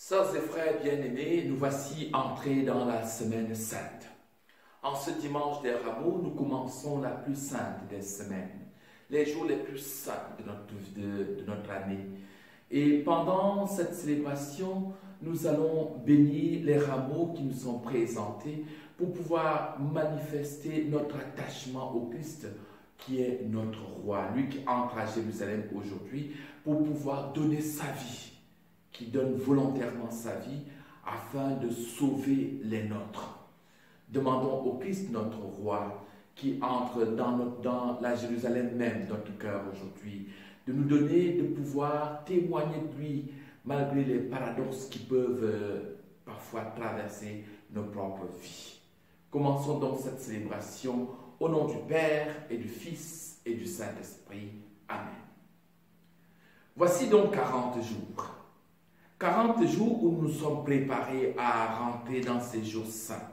Sœurs et frères bien-aimés, nous voici entrés dans la semaine sainte. En ce dimanche des rameaux, nous commençons la plus sainte des semaines, les jours les plus saints de notre année. Et pendant cette célébration, nous allons bénir les rameaux qui nous sont présentés pour pouvoir manifester notre attachement au Christ, qui est notre roi, lui qui entre à Jérusalem aujourd'hui pour pouvoir donner sa vie, qui donne volontairement sa vie afin de sauver les nôtres. Demandons au Christ, notre roi, qui entre dans la Jérusalem même, notre cœur aujourd'hui, de nous donner, de pouvoir témoigner de lui, malgré les paradoxes qui peuvent parfois traverser nos propres vies. Commençons donc cette célébration au nom du Père et du Fils et du Saint-Esprit. Amen. Voici donc 40 jours. 40 jours où nous sommes préparés à rentrer dans ces jours saints.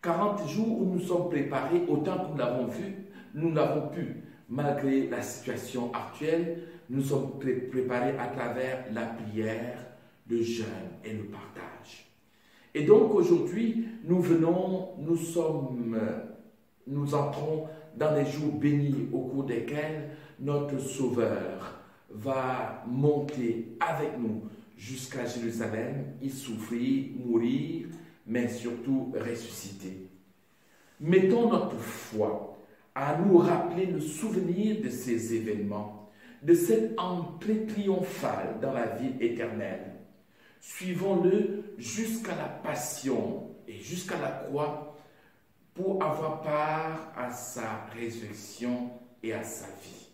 40 jours où nous sommes préparés autant que nous l'avons vu, nous l'avons pu. Malgré la situation actuelle, nous sommes préparés à travers la prière, le jeûne et le partage. Et donc aujourd'hui, nous entrons dans les jours bénis au cours desquels notre Sauveur va monter avec nous jusqu'à Jérusalem, y souffrir, mourir, mais surtout ressusciter. Mettons notre foi à nous rappeler le souvenir de ces événements, de cette entrée triomphale dans la vie éternelle. Suivons-le jusqu'à la passion et jusqu'à la croix pour avoir part à sa résurrection et à sa vie.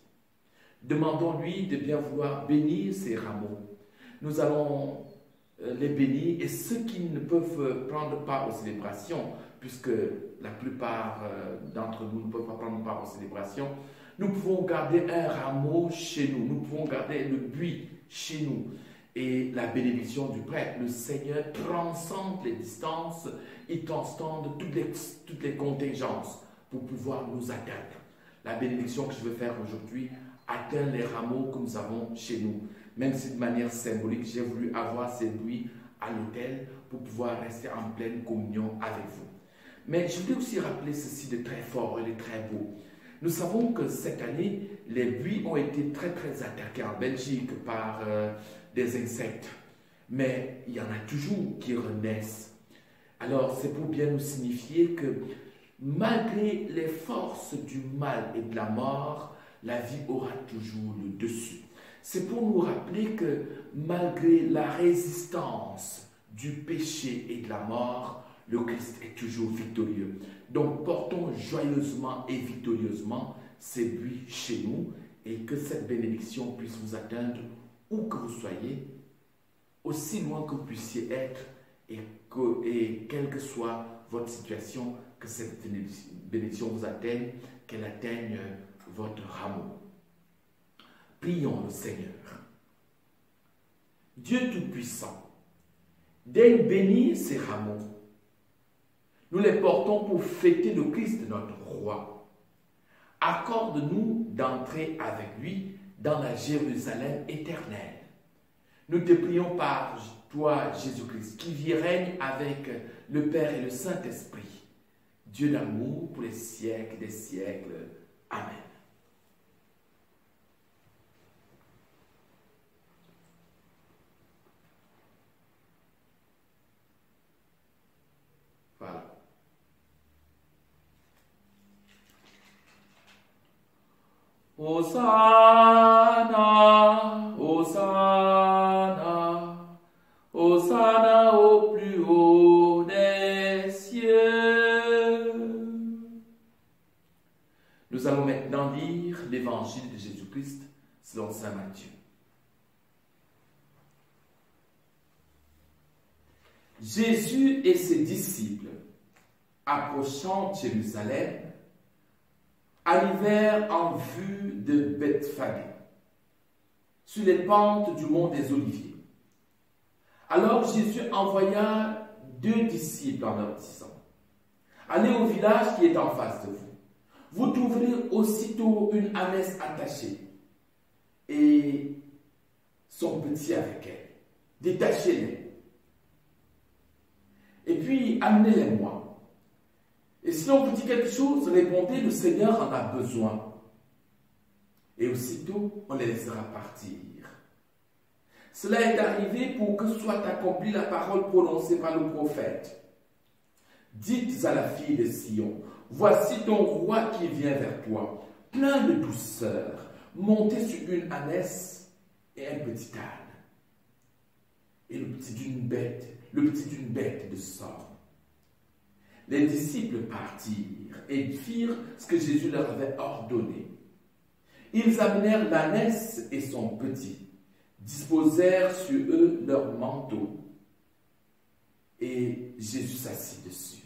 Demandons-lui de bien vouloir bénir ces rameaux. Nous allons les bénir et ceux qui ne peuvent prendre part aux célébrations, puisque la plupart d'entre nous ne peuvent pas prendre part aux célébrations, nous pouvons garder un rameau chez nous, nous pouvons garder le buis chez nous. Et la bénédiction du prêtre, le Seigneur transcende les distances, il transcende toutes les contingences pour pouvoir nous atteindre. La bénédiction que je veux faire aujourd'hui atteint les rameaux que nous avons chez nous. Même si de manière symbolique, j'ai voulu avoir ces buis à l'autel pour pouvoir rester en pleine communion avec vous. Mais je voulais aussi rappeler ceci de très fort et de très beau. Nous savons que cette année, les buis ont été très attaqués en Belgique par des insectes. Mais il y en a toujours qui renaissent. Alors c'est pour bien nous signifier que malgré les forces du mal et de la mort, la vie aura toujours le dessus. C'est pour nous rappeler que malgré la résistance du péché et de la mort, le Christ est toujours victorieux. Donc portons joyeusement et victorieusement ces buis chez nous et que cette bénédiction puisse vous atteindre où que vous soyez, aussi loin que vous puissiez être et quelle que soit votre situation, que cette bénédiction vous atteigne, qu'elle atteigne votre rameau. Prions le Seigneur. Dieu Tout-Puissant, daigne bénir ces rameaux. Nous les portons pour fêter le Christ, notre roi. Accorde-nous d'entrer avec lui dans la Jérusalem éternelle. Nous te prions par toi, Jésus-Christ, qui vit et règne avec le Père et le Saint-Esprit, Dieu d'amour pour les siècles des siècles. Amen. Voilà. Hosanna, Hosanna, Hosanna au plus haut des cieux. Nous allons maintenant lire l'évangile de Jésus-Christ selon saint Matthieu. Jésus et ses disciples, approchant de Jérusalem, arrivèrent en vue de Bethphagée, sur les pentes du mont des Oliviers. Alors Jésus envoya 2 disciples en leur disant, « Allez au village qui est en face de vous. Vous trouverez aussitôt une ânesse attachée et son petit avec elle. Détachez-les Et puis, amenez-les-moi. Et si on vous dit quelque chose, répondez, le Seigneur en a besoin. Et aussitôt, on les laissera partir. Cela est arrivé pour que soit accomplie la parole prononcée par le prophète. Dites à la fille de Sion, voici ton roi qui vient vers toi, plein de douceur, monté sur une ânesse et un petit âne, et le petit d'une bête de somme. Les disciples partirent et firent ce que Jésus leur avait ordonné. Ils amenèrent l'ânesse et son petit, disposèrent sur eux leurs manteaux, et Jésus s'assit dessus.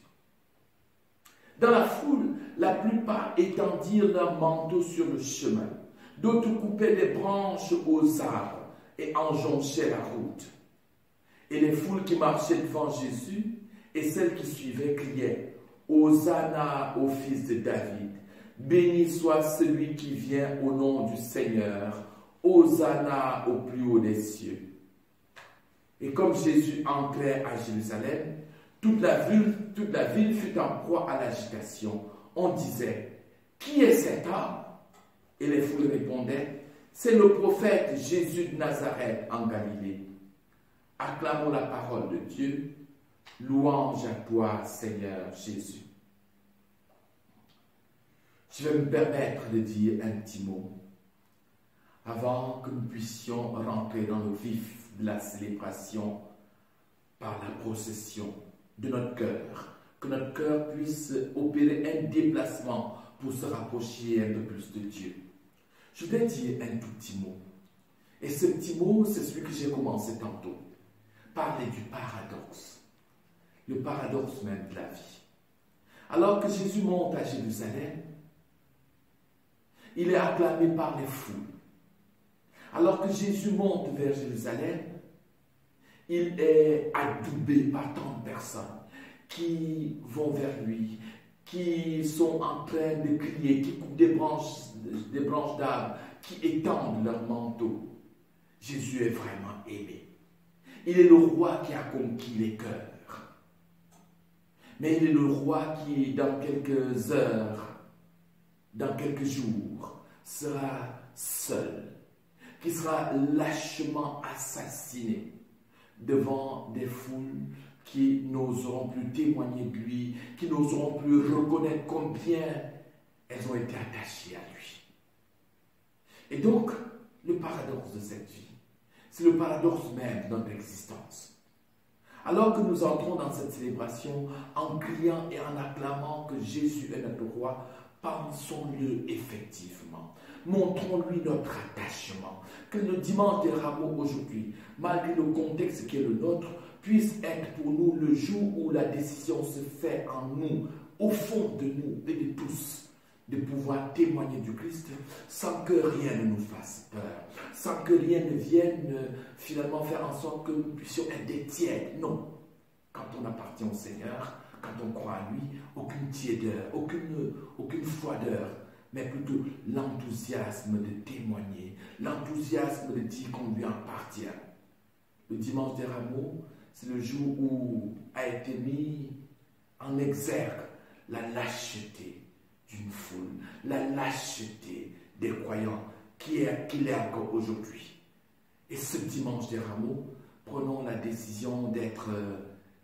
Dans la foule, la plupart étendirent leurs manteaux sur le chemin. D'autres coupaient des branches aux arbres et enjonchaient la route. Et les foules qui marchaient devant Jésus et celles qui suivaient criaient « Hosanna au fils de David, béni soit celui qui vient au nom du Seigneur, Hosanna au plus haut des cieux. » Et comme Jésus entrait à Jérusalem, toute la ville fut en proie à l'agitation. On disait, qui est cet homme? Et les foules répondaient, c'est le prophète Jésus de Nazareth en Galilée. Acclamons la parole de Dieu. Louange à toi, Seigneur Jésus. Je vais me permettre de dire un petit mot avant que nous puissions rentrer dans le vif de la célébration par la procession de notre cœur, que notre cœur puisse opérer un déplacement pour se rapprocher un peu plus de Dieu. Je vais dire un tout petit mot. Et ce petit mot, c'est celui que j'ai commencé tantôt. Parler du paradoxe. Le paradoxe même de la vie. Alors que Jésus monte à Jérusalem, il est acclamé par les foules. Alors que Jésus monte vers Jérusalem, il est adoubé par tant de personnes qui vont vers lui, qui sont en train de crier, qui coupent des branches d'arbres, qui étendent leurs manteaux. Jésus est vraiment aimé. Il est le roi qui a conquis les cœurs. Mais il est le roi qui, dans quelques heures, dans quelques jours, sera seul, qui sera lâchement assassiné devant des foules qui n'oseront plus témoigner de lui, qui n'oseront plus reconnaître combien elles ont été attachées à lui. Et donc, le paradoxe de cette vie, c'est le paradoxe même de notre existence. Alors que nous entrons dans cette célébration en criant et en acclamant que Jésus est notre roi, pensons-le effectivement. Montrons-lui notre attachement. Que le dimanche des rameaux aujourd'hui, malgré le contexte qui est le nôtre, puisse être pour nous le jour où la décision se fait en nous, au fond de nous et de tous, de pouvoir témoigner du Christ sans que rien ne nous fasse peur, sans que rien ne vienne finalement faire en sorte que nous puissions être des tièdes. Non. Quand on appartient au Seigneur, quand on croit à lui, aucune tiédeur, aucune froideur, mais plutôt l'enthousiasme de témoigner, l'enthousiasme de dire qu'on lui appartient. Le dimanche des rameaux, c'est le jour où a été mis en exergue la lâcheté d'une foule, la lâcheté des croyants qu'il est encore aujourd'hui. Et ce dimanche des rameaux, prenons la décision d'être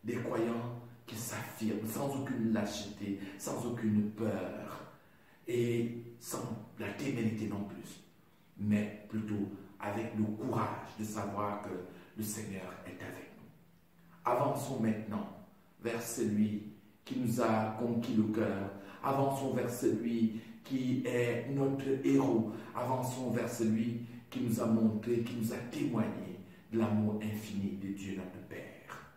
des croyants qui s'affirment sans aucune lâcheté, sans aucune peur et sans la témérité non plus, mais plutôt avec le courage de savoir que le Seigneur est avec nous. Avançons maintenant vers celui qui nous a conquis le cœur. Avançons vers celui qui est notre héros. Avançons vers celui qui nous a montré, qui nous a témoigné de l'amour infini de Dieu notre Père.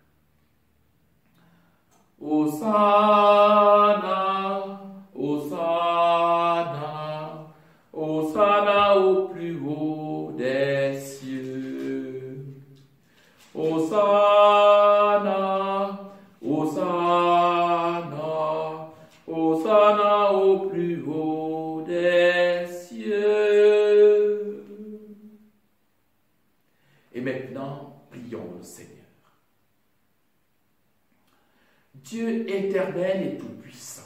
Hosanna, Hosanna, Hosanna au plus haut des cieux. Hosanna, Hosanna, Hosanna au plus haut des cieux. Et maintenant, prions le Seigneur. éternel et tout-puissant,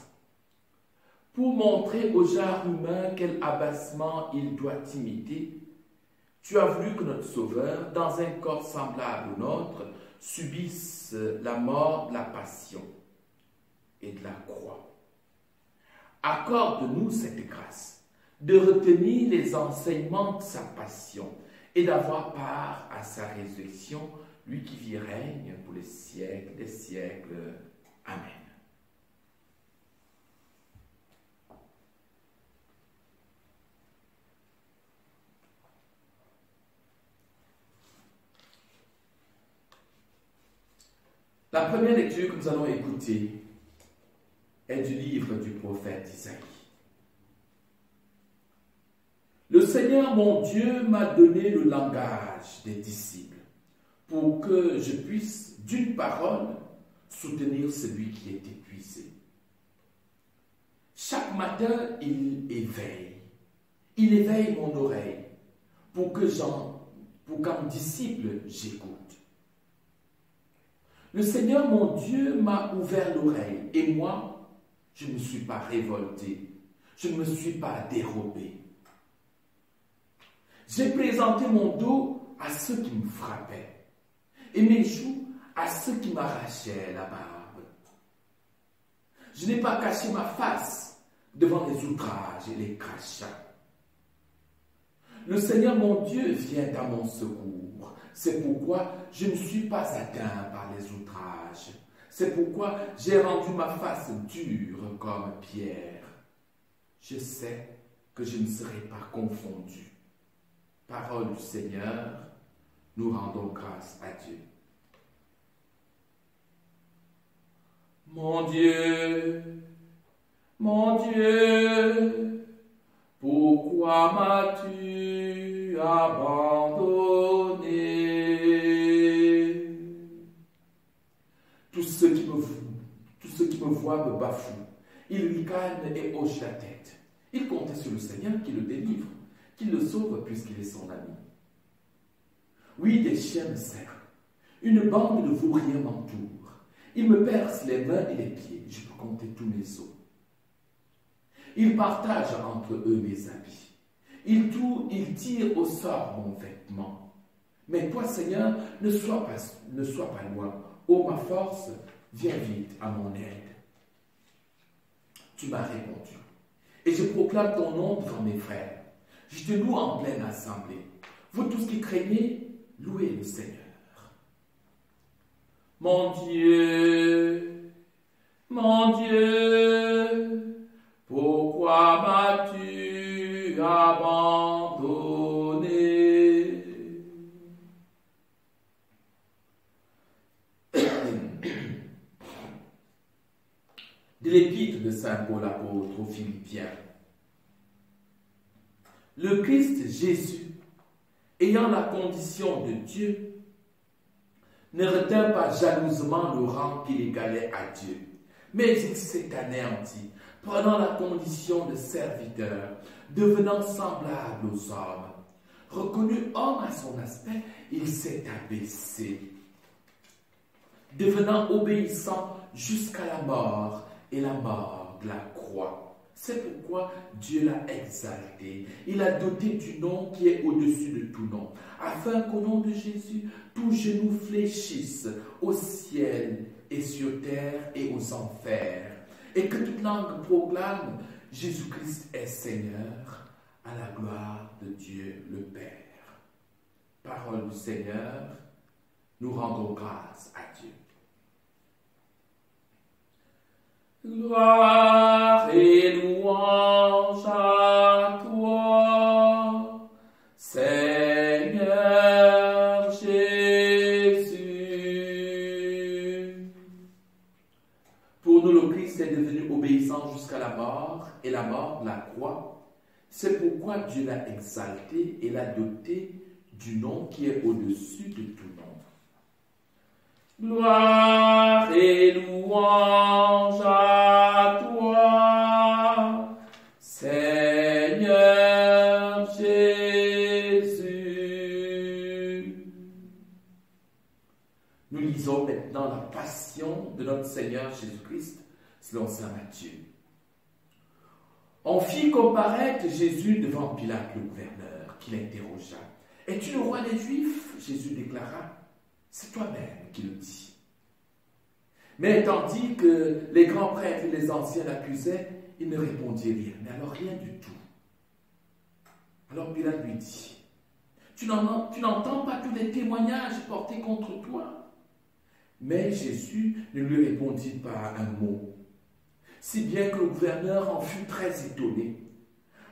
pour montrer au genre humain quel abaissement il doit imiter, tu as voulu que notre Sauveur, dans un corps semblable au nôtre, subisse la mort de la passion et de la croix. Accorde-nous cette grâce de retenir les enseignements de sa passion et d'avoir part à sa résurrection, lui qui vit et règne pour les siècles des siècles. Amen. La première lecture que nous allons écouter est du livre du prophète Isaïe. Le Seigneur mon Dieu m'a donné le langage des disciples pour que je puisse, d'une parole, soutenir celui qui est épuisé. Chaque matin, il éveille mon oreille pour qu'en disciple, j'écoute. Le Seigneur mon Dieu m'a ouvert l'oreille et moi, je ne me suis pas révolté, je ne me suis pas dérobé. J'ai présenté mon dos à ceux qui me frappaient et mes joues à ceux qui m'arrachaient la barbe. Je n'ai pas caché ma face devant les outrages et les crachats. Le Seigneur mon Dieu vient à mon secours. C'est pourquoi je ne suis pas atteint par les outrages. C'est pourquoi j'ai rendu ma face dure comme pierre. Je sais que je ne serai pas confondu. Parole du Seigneur, nous rendons grâce à Dieu. Mon Dieu, pourquoi m'as-tu abandonné? Tous ceux qui me voient me bafouent. Ils ricanent et hochent la tête. Ils comptent sur le Seigneur qui le délivre, qui le sauve puisqu'il est son ami. Oui, des chiens me serrent. Une bande de vauriens m'entoure. Ils me percent les mains et les pieds. Je peux compter tous mes os. Ils partagent entre eux mes habits. Ils tirent au sort mon vêtement. Mais toi, Seigneur, ne sois pas loin. Ô ma force, viens vite à mon aide. Tu m'as répondu. Et je proclame ton nom devant mes frères. Je te loue en pleine assemblée. Vous tous qui craignez, louez le Seigneur. Mon Dieu, pourquoi m'as-tu abandonné? De l'épître de Saint Paul apôtre aux Philippiens. Le Christ Jésus, ayant la condition de Dieu, ne retint pas jalousement le rang qu'il égalait à Dieu, mais il s'est anéanti, prenant la condition de serviteur, devenant semblable aux hommes. Reconnu homme à son aspect, il s'est abaissé, devenant obéissant jusqu'à la mort et la mort de la croix. C'est pourquoi Dieu l'a exalté. Il l'a doté du nom qui est au-dessus de tout nom, afin qu'au nom de Jésus, tout genou fléchisse au ciel et sur terre et aux enfers, et que toute langue proclame Jésus-Christ est Seigneur, à la gloire de Dieu le Père. Parole du Seigneur, nous rendons grâce à Dieu. Gloire et louange à toi, Seigneur Jésus. Pour nous, le Christ est devenu obéissant jusqu'à la mort et la mort de la croix. C'est pourquoi Dieu l'a exalté et l'a doté du nom qui est au-dessus de tout nom. Gloire et louange à toi, Seigneur Jésus. Nous lisons maintenant la passion de notre Seigneur Jésus-Christ selon saint Matthieu. On fit comparaître Jésus devant Pilate, le gouverneur, qui l'interrogea. « Es-tu le roi des Juifs ?» Jésus déclara. « C'est toi-même qui le dis. » Mais tandis que les grands prêtres et les anciens l'accusaient, il ne répondit rien, mais alors rien du tout. Alors Pilate lui dit, « Tu n'entends pas tous les témoignages portés contre toi ?» Mais Jésus ne lui répondit pas un mot, si bien que le gouverneur en fut très étonné.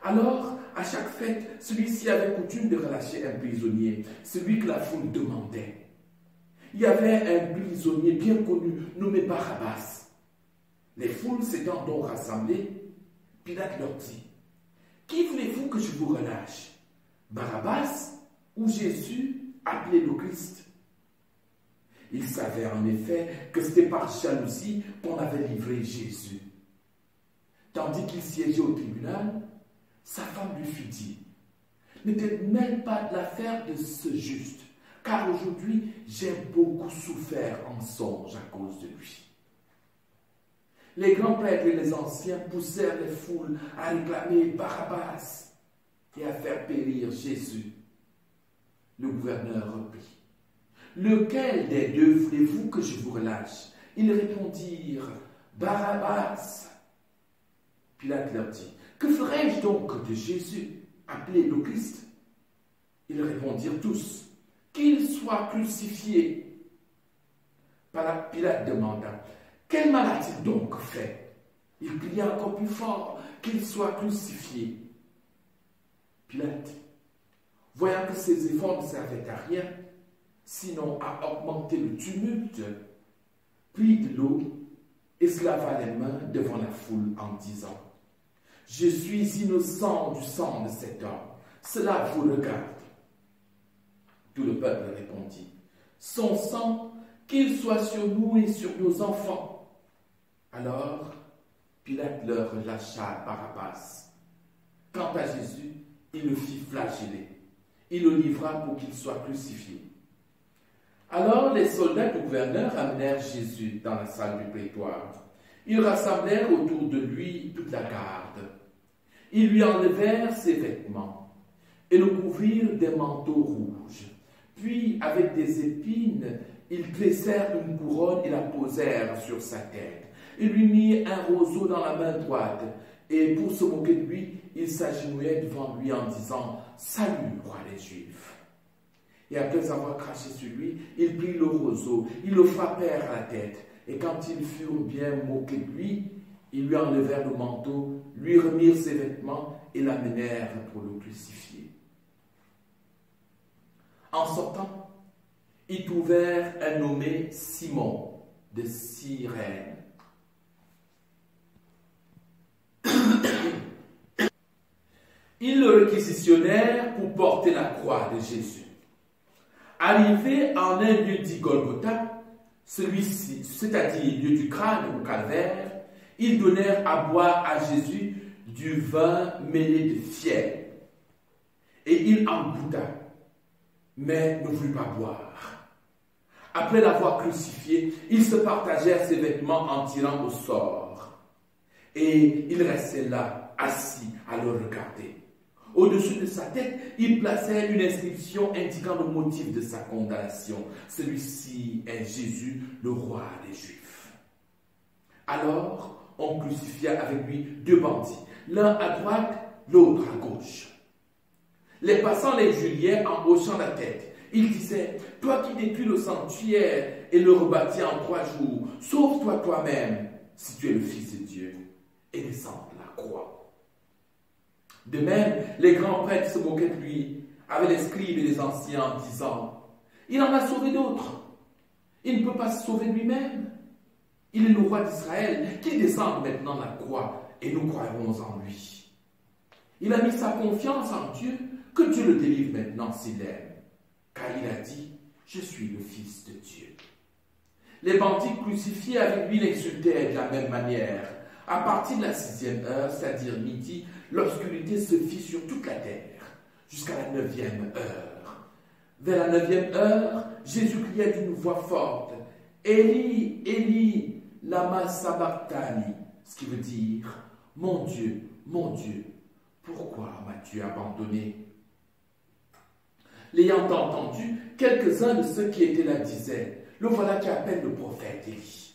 Alors, à chaque fête, celui-ci avait coutume de relâcher un prisonnier, celui que la foule demandait. Il y avait un prisonnier bien connu, nommé Barabbas. Les foules s'étant donc rassemblées, Pilate leur dit, « Qui voulez-vous que je vous relâche, Barabbas ou Jésus, appelé le Christ ?» Il savait en effet que c'était par jalousie qu'on avait livré Jésus. Tandis qu'il siégeait au tribunal, sa femme lui fut dit, « Ne t'aide même pas de l'affaire de ce juste, car aujourd'hui j'ai beaucoup souffert en songe à cause de lui. » Les grands prêtres et les anciens poussèrent les foules à réclamer Barabbas et à faire périr Jésus. Le gouverneur reprit, « Lequel des deux voulez-vous que je vous relâche ?» Ils répondirent, « Barabbas. » Pilate leur dit, « Que ferai-je donc de Jésus, appelé le Christ ?» Ils répondirent tous, « Qu'il soit crucifié. » Pilate demanda, « Quel mal a-t-il donc fait ?» Il cria encore plus fort, « Qu'il soit crucifié. » Pilate, voyant que ses efforts ne servaient à rien, sinon à augmenter le tumulte, prit de l'eau et se lava les mains devant la foule en disant, « Je suis innocent du sang de cet homme, cela vous regarde. » Tout le peuple répondit, « Son sang, qu'il soit sur nous et sur nos enfants. » Alors Pilate leur relâcha Barabbas. Quant à Jésus, il le fit flageller. Il le livra pour qu'il soit crucifié. Alors les soldats du gouverneur amenèrent Jésus dans la salle du prétoire. Ils rassemblèrent autour de lui toute la garde. Ils lui enlevèrent ses vêtements et le couvrirent des manteaux rouges. Puis, avec des épines, ils tressèrent une couronne et la posèrent sur sa tête. Ils lui mirent un roseau dans la main droite, et pour se moquer de lui, ils s'agenouillaient devant lui en disant « Salut, roi des Juifs !» Et après avoir craché sur lui, ils prirent le roseau, ils le frappèrent à la tête, et quand ils furent bien moqués de lui, ils lui enlevèrent le manteau, lui remirent ses vêtements et l'amenèrent pour le crucifier. En sortant, ils trouvèrent un nommé Simon de Cyrène. Ils le réquisitionnèrent pour porter la croix de Jésus. Arrivé en un lieu dit Golgotha, celui-ci, c'est-à-dire lieu du crâne ou calvaire, ils donnèrent à boire à Jésus du vin mêlé de fiel. Et il en goûta, mais ne voulut pas boire. Après l'avoir crucifié, ils se partagèrent ses vêtements en tirant au sort. Et il restait là, assis, à le regarder. Au-dessus de sa tête, il plaçait une inscription indiquant le motif de sa condamnation. Celui-ci est Jésus, le roi des Juifs. Alors, on crucifia avec lui deux bandits, l'un à droite, l'autre à gauche. Les passants les juliaient en hochant la tête. Ils disaient, « Toi qui détruis le sanctuaire et le rebâtis en 3 jours, sauve-toi toi-même, si tu es le Fils de Dieu, et descends de la croix. » De même, les grands prêtres se moquaient de lui, avec les scribes et les anciens, en disant, « Il en a sauvé d'autres. Il ne peut pas se sauver lui-même. Il est le roi d'Israël, qu'il descende maintenant de la croix, et nous croirons en lui. Il a mis sa confiance en Dieu, que Dieu le délivre maintenant s'il l'aime. Car il a dit, je suis le Fils de Dieu. » Les bandits crucifiés avec lui l'insultaient de la même manière. À partir de la 6e heure, c'est-à-dire midi, l'obscurité se fit sur toute la terre, jusqu'à la 9e heure. Vers la 9e heure, Jésus criait d'une voix forte, « Élie, Élie, lama sabachthani, ce qui veut dire mon Dieu, pourquoi m'as-tu abandonné? L'ayant entendu, quelques-uns de ceux qui étaient là disaient, le voilà qui appelle le prophète Élie.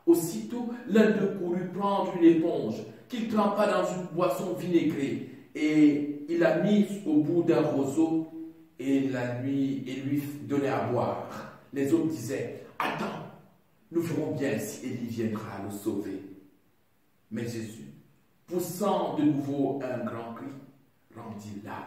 Aussitôt, l'un d'eux courut prendre une éponge qu'il trempa dans une boisson vinaigrée et il l'a mise au bout d'un roseau et lui donnait à boire. Les autres disaient, attends, nous verrons bien si Élie viendra le sauver. Mais Jésus, poussant de nouveau un grand cri, rendit l'âme.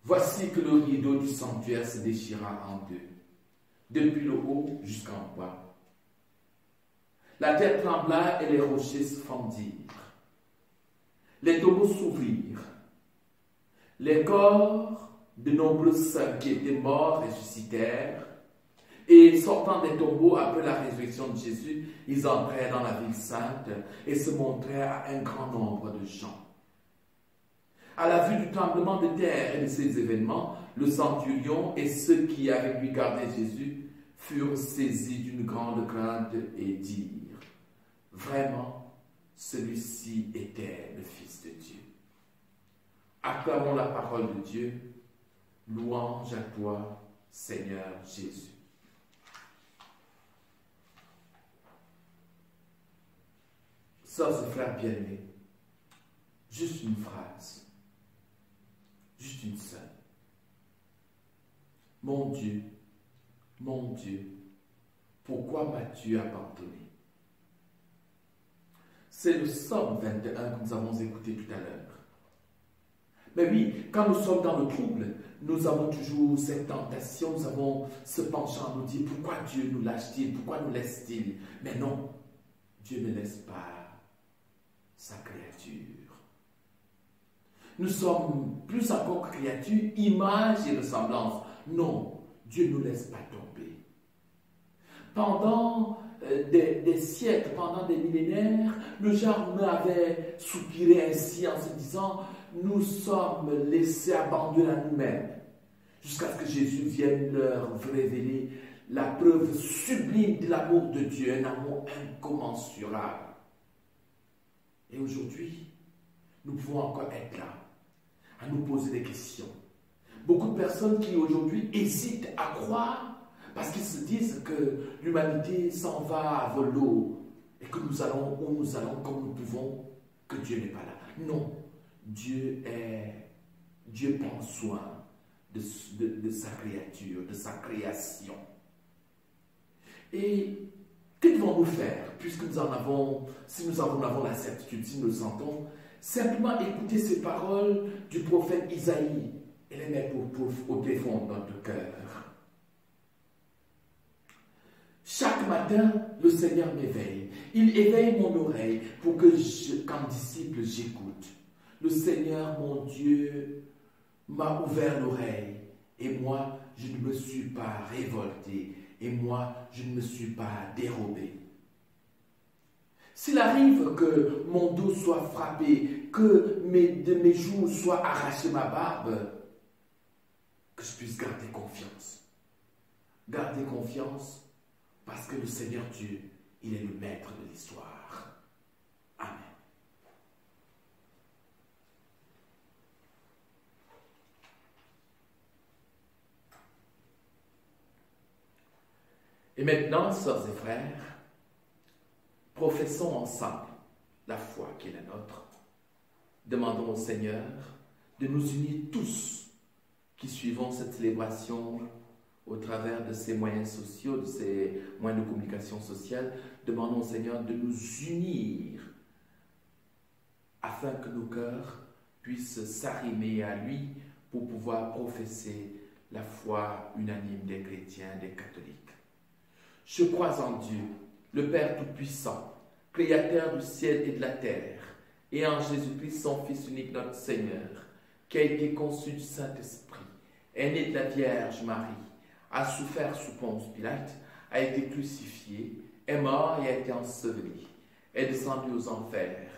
Voici que le rideau du sanctuaire se déchira en deux, depuis le haut jusqu'en bas. La terre trembla et les rochers se fendirent. Les tombeaux s'ouvrirent. Les corps de nombreux saints qui étaient morts ressuscitèrent. Et sortant des tombeaux après la résurrection de Jésus, ils entrèrent dans la ville sainte et se montrèrent à un grand nombre de gens. À la vue du tremblement de terre et de ces événements, le centurion et ceux qui avec lui gardaient Jésus furent saisis d'une grande crainte et dirent, vraiment, celui-ci était le Fils de Dieu. Acclamons la parole de Dieu. Louange à toi, Seigneur Jésus. Sœurs et frères bien-aimés, juste une phrase. Juste une seule. Mon Dieu, pourquoi m'as-tu abandonné? C'est le psaume 21 que nous avons écouté tout à l'heure. Mais oui, quand nous sommes dans le trouble, nous avons toujours cette tentation, nous avons ce penchant à nous dire, pourquoi Dieu nous lâche-t-il? Pourquoi nous laisse-t-il? Mais non, Dieu ne laisse pas sa créature. Nous sommes plus encore que créatures, image et ressemblance. Non, Dieu ne nous laisse pas tomber. Pendant des siècles, pendant des millénaires, le genre humain avait soupiré ainsi en se disant, nous sommes laissés abandonnés à nous-mêmes, jusqu'à ce que Jésus vienne leur révéler la preuve sublime de l'amour de Dieu, un amour incommensurable. Et aujourd'hui, nous pouvons encore être là, à nous poser des questions. Beaucoup de personnes qui aujourd'hui hésitent à croire parce qu'ils se disent que l'humanité s'en va à volo et que nous allons où nous allons comme nous pouvons, que Dieu n'est pas là. Non, Dieu prend soin de sa créature, de sa création. Et que devons-nous faire puisque si nous en avons la certitude, si nous le sentons? Simplement écouter ces paroles du prophète Isaïe et les mettre au tréfonds de notre cœur. Chaque matin, le Seigneur m'éveille. Il éveille mon oreille pour que, comme disciple, j'écoute. Le Seigneur, mon Dieu, m'a ouvert l'oreille et moi, je ne me suis pas révolté et moi, je ne me suis pas dérobé. S'il arrive que mon dos soit frappé, que de mes joues soient arrachées ma barbe, que je puisse garder confiance. Garder confiance parce que le Seigneur Dieu, il est le maître de l'histoire. Amen. Et maintenant, sœurs et frères, professons ensemble la foi qui est la nôtre. Demandons au Seigneur de nous unir tous qui suivons cette célébration au travers de ces moyens sociaux, de ces moyens de communication sociale. Demandons au Seigneur de nous unir afin que nos cœurs puissent s'arrimer à lui pour pouvoir professer la foi unanime des chrétiens, des catholiques. Je crois en Dieu, le Père Tout-Puissant, Créateur du ciel et de la terre, et en Jésus-Christ, son Fils unique, notre Seigneur, qui a été conçu du Saint-Esprit, est né de la Vierge Marie, a souffert sous Ponce Pilate, a été crucifié, est mort et a été enseveli, est descendu aux enfers.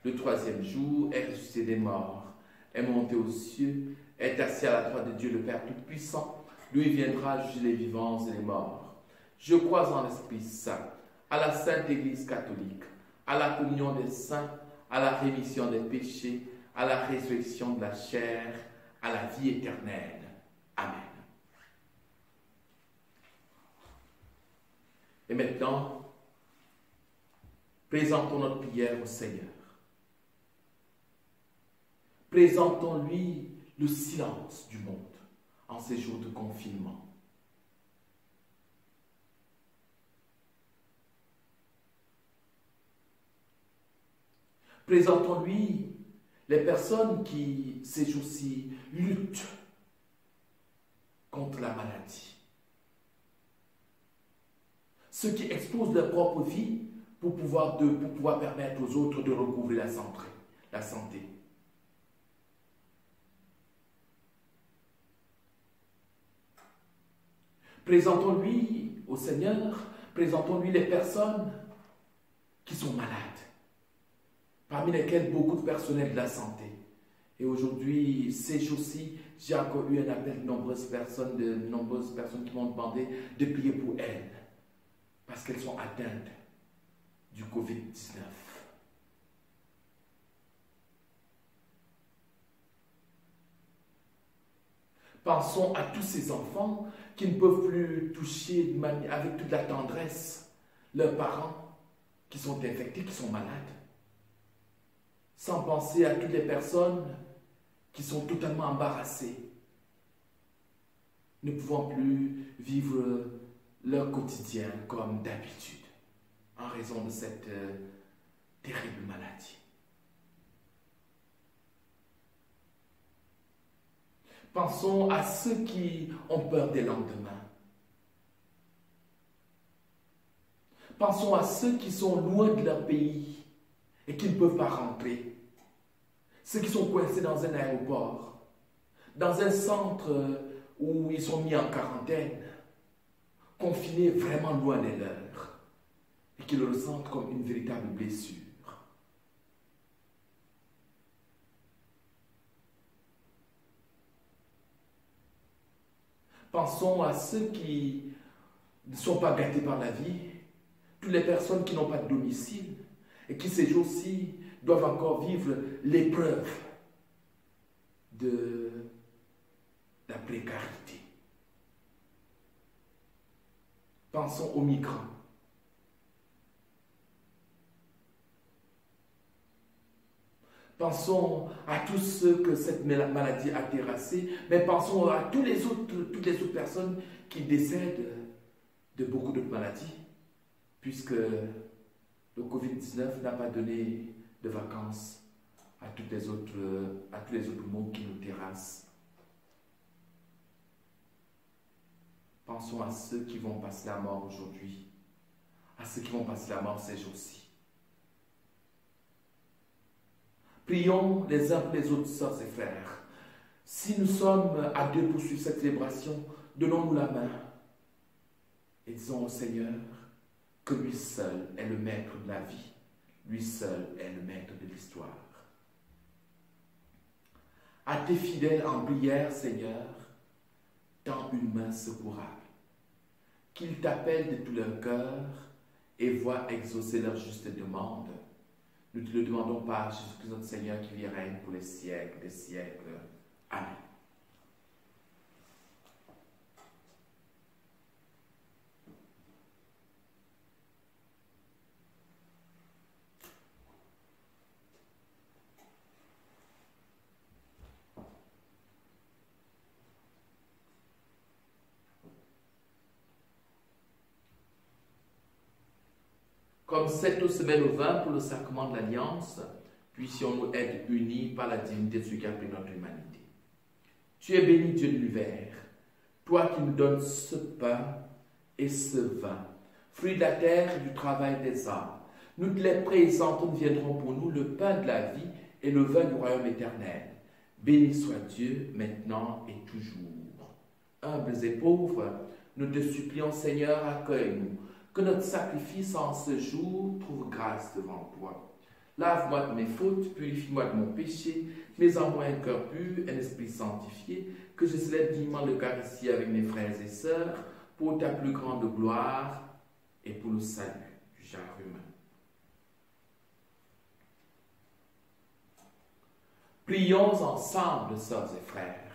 Le troisième jour est ressuscité des morts, est monté aux cieux, est assis à la droite de Dieu le Père Tout-Puissant. Lui viendra juger les vivants et les morts. Je crois en l'Esprit Saint, à la Sainte Église catholique, à la communion des saints, à la rémission des péchés, à la résurrection de la chair, à la vie éternelle. Amen. Et maintenant, présentons notre prière au Seigneur. Présentons-lui le silence du monde en ces jours de confinement. Présentons-lui les personnes qui, ces jours-ci, luttent contre la maladie. Ceux qui exposent leur propre vie pour pouvoir permettre aux autres de recouvrer la santé. Présentons-lui au Seigneur, présentons-lui les personnes qui sont malades, parmi lesquelles beaucoup de personnel de la santé. Et aujourd'hui, ces jours-ci, j'ai encore eu un appel de nombreuses personnes qui m'ont demandé de prier pour elles, parce qu'elles sont atteintes du Covid-19. Pensons à tous ces enfants qui ne peuvent plus toucher avec toute la tendresse leurs parents qui sont infectés, qui sont malades. Sans penser à toutes les personnes qui sont totalement embarrassées, ne pouvant plus vivre leur quotidien comme d'habitude, en raison de cette terrible maladie. Pensons à ceux qui ont peur des lendemains. Pensons à ceux qui sont loin de leur pays et qui ne peuvent pas rentrer. Ceux qui sont coincés dans un aéroport, dans un centre où ils sont mis en quarantaine, confinés vraiment loin des leurs, et qui le ressentent comme une véritable blessure. Pensons à ceux qui ne sont pas gâtés par la vie, toutes les personnes qui n'ont pas de domicile et qui ces jours-ci doivent encore vivre l'épreuve de la précarité. Pensons aux migrants. Pensons à tous ceux que cette maladie a terrassés, mais pensons à toutes les autres personnes qui décèdent de beaucoup d'autres maladies, puisque le Covid-19 n'a pas donné de vacances à tous les autres maux qui nous terrassent. Pensons à ceux qui vont passer la mort aujourd'hui, à ceux qui vont passer la mort ces jours-ci. Prions les uns pour les autres, sœurs et frères. Si nous sommes à deux pour suivre cette célébration, donnons-nous la main et disons au Seigneur que lui seul est le maître de la vie, lui seul est le maître de l'histoire. À tes fidèles en prière, Seigneur, tends une main secourable, qu'ils t'appellent de tout leur cœur et voient exaucer leur juste demande. Nous te le demandons par Jésus-Christ notre Seigneur qui vit et règne pour les siècles des siècles. Amen. Comme cette semaine au vin pour le sacrement de l'Alliance, puissions-nous être unis par la divinité de celui qui a pris notre humanité. Tu es béni, Dieu de l'univers, toi qui nous donnes ce pain et ce vin, fruit de la terre et du travail des âmes. Nous te les présentons, viendront pour nous le pain de la vie et le vin du royaume éternel. Béni soit Dieu, maintenant et toujours. Humbles et pauvres, nous te supplions, Seigneur, accueille-nous. que notre sacrifice en ce jour trouve grâce devant toi. Lave-moi de mes fautes, purifie-moi de mon péché, mets en moi un cœur pur, un esprit sanctifié, que je célèbre dignement l'Eucharistie avec mes frères et sœurs, pour ta plus grande gloire et pour le salut du genre humain. Prions ensemble, sœurs et frères,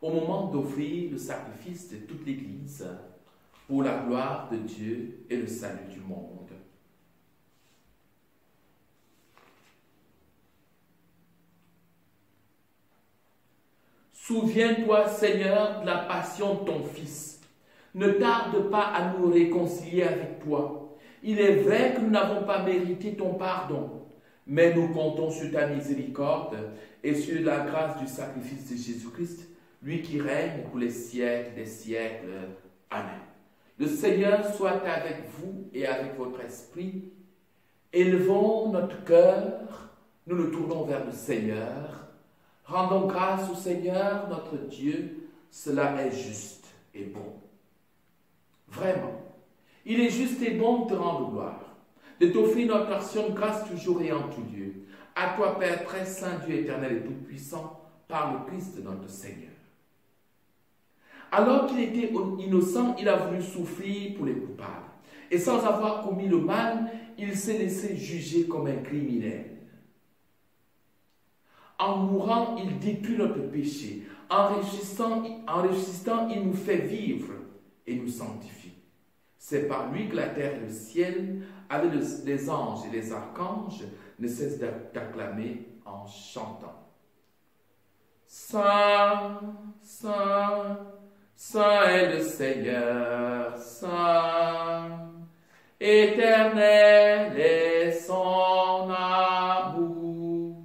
au moment d'offrir le sacrifice de toute l'Église pour la gloire de Dieu et le salut du monde. Souviens-toi, Seigneur, de la passion de ton Fils. Ne tarde pas à nous réconcilier avec toi. Il est vrai que nous n'avons pas mérité ton pardon, mais nous comptons sur ta miséricorde et sur la grâce du sacrifice de Jésus-Christ, lui qui règne pour les siècles des siècles. Amen. Le Seigneur soit avec vous et avec votre esprit. Élevons notre cœur, nous le tournons vers le Seigneur. Rendons grâce au Seigneur, notre Dieu, cela est juste et bon. Vraiment, il est juste et bon de te rendre gloire, de t'offrir notre action de grâce toujours et en tout lieu. À toi, Père très saint, Dieu éternel et tout-puissant, par le Christ notre Seigneur. Alors qu'il était innocent, il a voulu souffrir pour les coupables. Et sans avoir commis le mal, il s'est laissé juger comme un criminel. En mourant, il détruit notre péché. En ressuscitant, il nous fait vivre et nous sanctifie. C'est par lui que la terre et le ciel, avec les anges et les archanges, ne cessent d'acclamer en chantant. Saint, Saint, Saint est le Seigneur, Saint, éternel est son amour.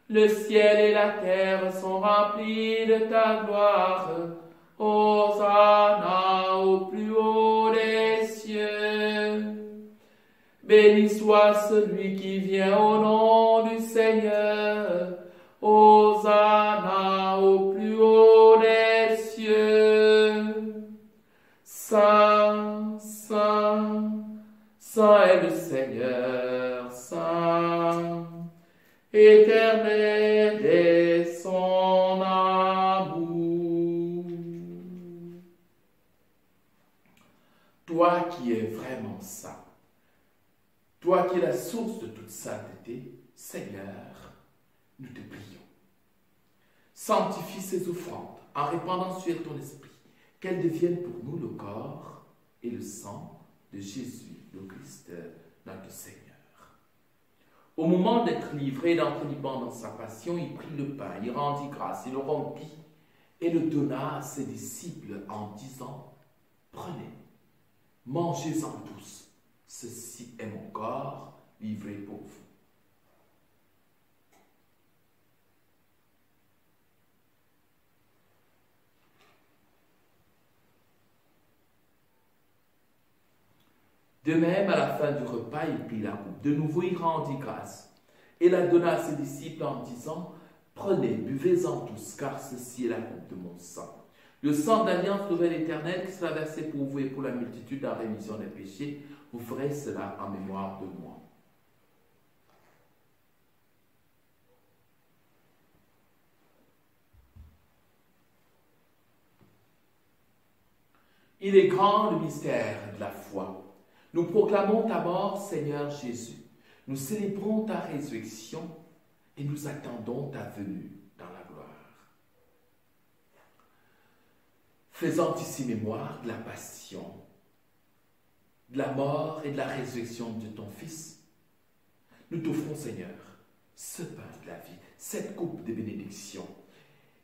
Le ciel et la terre sont remplis de ta gloire. Hosanna au plus haut des cieux. Béni soit celui qui vient au nom du Seigneur. Hosanna au plus haut des cieux. Saint, Saint, Saint est le Seigneur, Saint, éternel est son amour. Toi qui es vraiment saint, toi qui es la source de toute sainteté, Seigneur, nous te prions. Sanctifie ces offrandes en répandant sur elles ton esprit, qu'elles deviennent pour nous le corps et le sang de Jésus, le Christ, notre Seigneur. Au moment d'être livré, d'entrer libre dans sa passion, il prit le pain, il rendit grâce, il le rompit et le donna à ses disciples en disant « Prenez, mangez-en tous, ceci est mon corps livré pour vous. » De même, à la fin du repas, il prit la coupe. De nouveau, il rendit grâce et la donna à ses disciples en disant « Prenez, buvez-en tous, car ceci est la coupe de mon sang. Le sang d'alliance nouvelle éternelle qui sera versé pour vous et pour la multitude en rémission des péchés. Vous ferez cela en mémoire de moi. » Il est grand le mystère de la foi. Nous proclamons ta mort, Seigneur Jésus. Nous célébrons ta résurrection et nous attendons ta venue dans la gloire. Faisant ici mémoire de la passion, de la mort et de la résurrection de ton Fils, nous t'offrons, Seigneur, ce pain de la vie, cette coupe de bénédiction.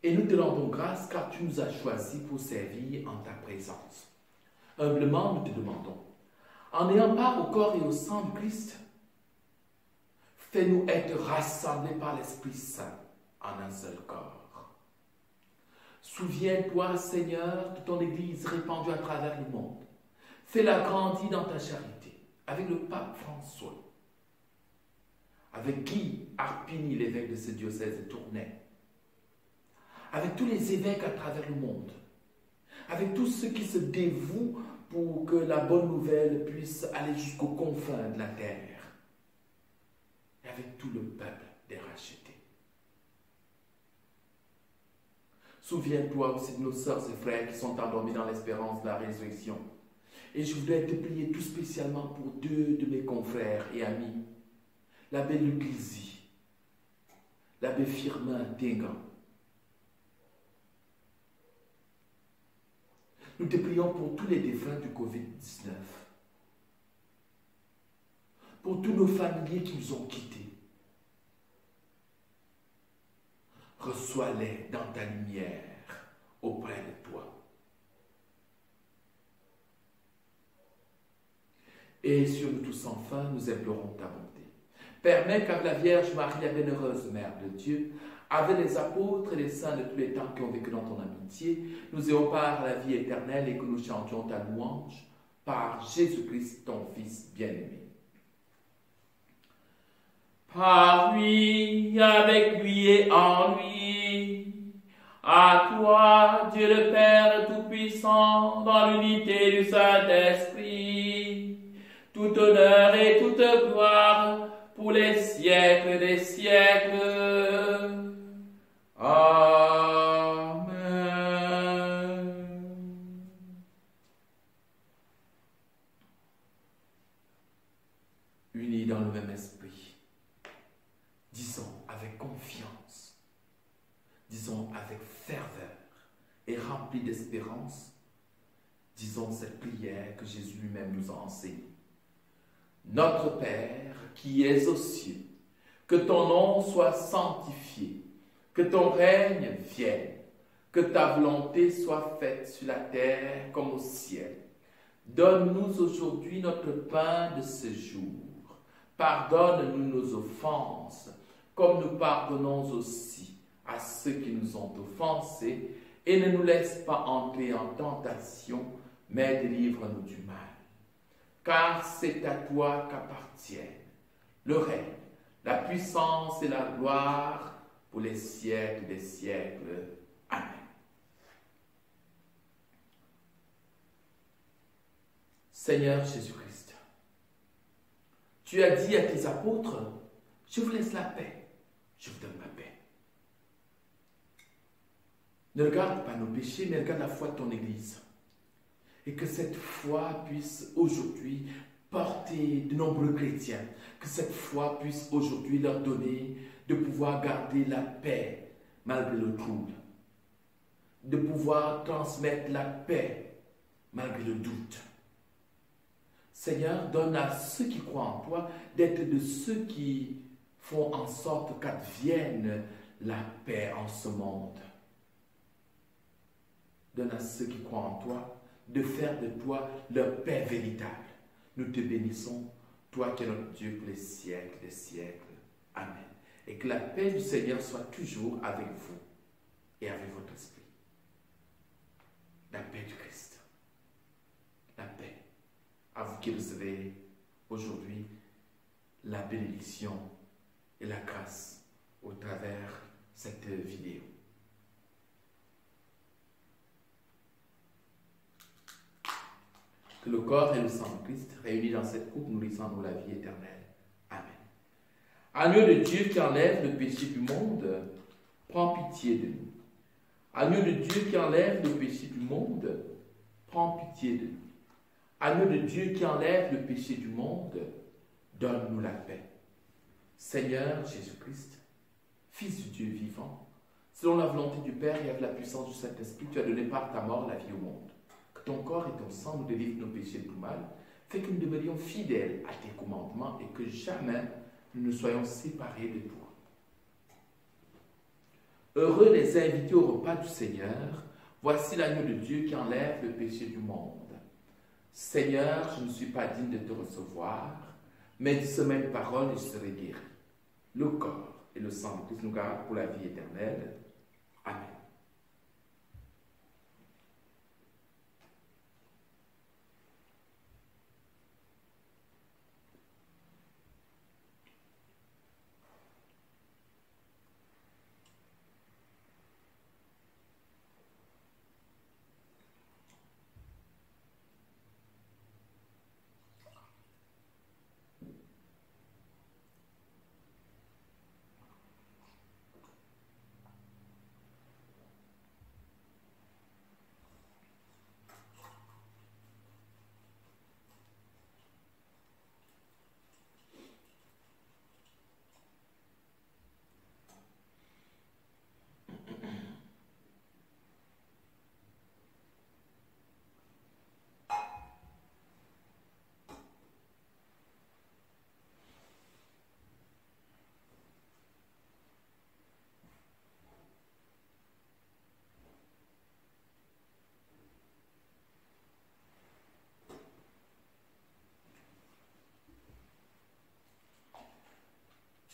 Et nous te rendons grâce car tu nous as choisis pour servir en ta présence. Humblement, nous te demandons, en ayant part au corps et au sang du Christ, fais-nous être rassemblés par l'Esprit Saint en un seul corps. Souviens-toi, Seigneur, de ton Église répandue à travers le monde. Fais-la grandir dans ta charité, avec le pape François, avec Guy Arpini, l'évêque de ce diocèse de Tournai, avec tous les évêques à travers le monde, avec tous ceux qui se dévouent pour que la bonne nouvelle puisse aller jusqu'aux confins de la terre, et avec tout le peuple des rachetés. Souviens-toi aussi de nos sœurs et frères qui sont endormis dans l'espérance de la résurrection. Et je voudrais te prier tout spécialement pour deux de mes confrères et amis, l'abbé Luclisi, l'abbé Firmin Tengan. Nous te prions pour tous les défunts du Covid-19, pour tous nos familiers qui nous ont quittés. Reçois-les dans ta lumière auprès de toi. Et sur nous tous enfin, nous implorons ta bonté. Permets qu'avec la Vierge Marie, la bienheureuse Mère de Dieu, avec les apôtres et les saints de tous les temps qui ont vécu dans ton amitié, nous ayons part à la vie éternelle et que nous chantions ta louange par Jésus-Christ, ton Fils bien-aimé. Par lui, avec lui et en lui, à toi, Dieu le Père Tout-Puissant, dans l'unité du Saint-Esprit, tout honneur et toute gloire pour les siècles des siècles. Amen. Unis dans le même esprit, disons avec confiance, disons avec ferveur et remplis d'espérance, disons cette prière que Jésus lui-même nous a enseignée. Notre Père qui es aux cieux, que ton nom soit sanctifié, que ton règne vienne, que ta volonté soit faite sur la terre comme au ciel. Donne-nous aujourd'hui notre pain de ce jour. Pardonne-nous nos offenses, comme nous pardonnons aussi à ceux qui nous ont offensés, et ne nous laisse pas entrer en tentation, mais délivre-nous du mal. Car c'est à toi qu'appartiennent le règne, la puissance et la gloire pour les siècles des siècles. Amen. Seigneur Jésus-Christ, tu as dit à tes apôtres, je vous laisse la paix, je vous donne ma paix. Ne regarde pas nos péchés, mais regarde la foi de ton Église. Et que cette foi puisse aujourd'hui porter de nombreux chrétiens. Que cette foi puisse aujourd'hui leur donner de pouvoir garder la paix malgré le trouble. De pouvoir transmettre la paix malgré le doute. Seigneur, donne à ceux qui croient en toi d'être de ceux qui font en sorte qu'advienne la paix en ce monde. Donne à ceux qui croient en toi de faire de toi leur paix véritable. Nous te bénissons, toi qui es notre Dieu pour les siècles des siècles. Amen. Et que la paix du Seigneur soit toujours avec vous et avec votre esprit. La paix du Christ. La paix. À vous qui recevez aujourd'hui la bénédiction et la grâce au travers cette vidéo. Que le corps et le sang de Christ, réunis dans cette coupe, nourrissant nous la vie éternelle. Amen. Agneau de Dieu qui enlève le péché du monde, prends pitié de nous. Agneau de Dieu qui enlève le péché du monde, prends pitié de nous. Agneau de Dieu qui enlève le péché du monde, donne-nous la paix. Seigneur Jésus-Christ, Fils du Dieu vivant, selon la volonté du Père et avec la puissance du Saint-Esprit, tu as donné par ta mort la vie au monde. Que ton corps et ton sang nous délivrent de nos péchés de tout mal, fait que nous demeurions fidèles à tes commandements et que jamais nous ne soyons séparés de toi. Heureux les invités au repas du Seigneur, voici l'agneau de Dieu qui enlève le péché du monde. Seigneur, je ne suis pas digne de te recevoir, mais dis ce même parole et je serai guéri. Le corps et le sang de Christ nous gardent pour la vie éternelle. Amen.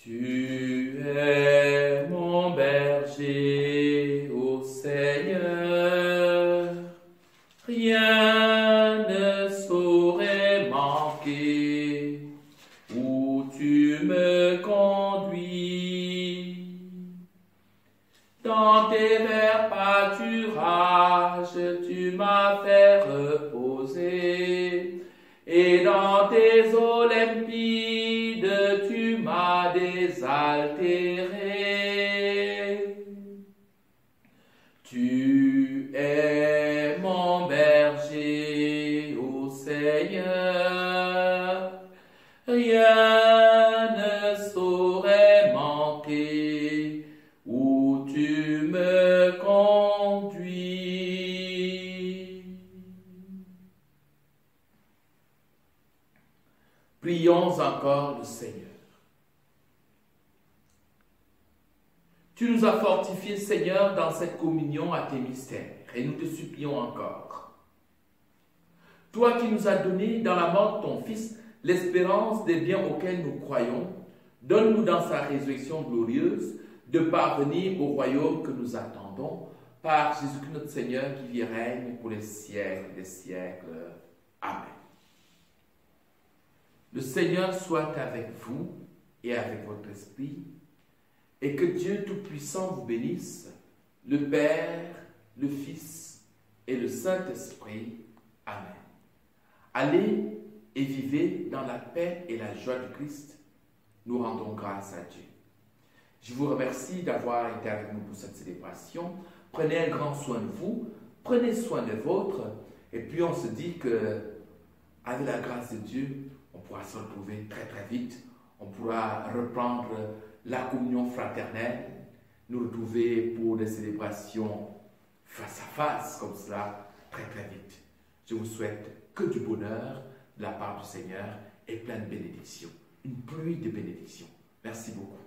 Tu es mon berger, ô Seigneur, rien ne saurait manquer où tu me conduis. Dans tes verts pâturages, tu m'as fait reposer, et dans tes eaux limpides, tu m'as désaltéré. Tu es mon berger, ô Seigneur, rien ne saurait manquer où tu me conduis. Prions encore le Seigneur. Tu nous as fortifiés, Seigneur, dans cette communion à tes mystères, et nous te supplions encore. Toi qui nous as donné dans la mort de ton Fils l'espérance des biens auxquels nous croyons, donne-nous dans sa résurrection glorieuse de parvenir au royaume que nous attendons par Jésus-Christ notre Seigneur qui vit et règne pour les siècles des siècles. Amen. Le Seigneur soit avec vous et avec votre esprit, et que Dieu Tout-Puissant vous bénisse, le Père, le Fils et le Saint-Esprit. Amen. Allez et vivez dans la paix et la joie du Christ. Nous rendons grâce à Dieu. Je vous remercie d'avoir été avec nous pour cette célébration. Prenez un grand soin de vous, prenez soin des vôtres, et puis on se dit que, avec la grâce de Dieu, on pourra se retrouver très très vite. On pourra reprendre la communion fraternelle, nous retrouver pour des célébrations face à face, comme cela, très très vite. Je vous souhaite que du bonheur de la part du Seigneur et plein de bénédictions. Une pluie de bénédictions. Merci beaucoup.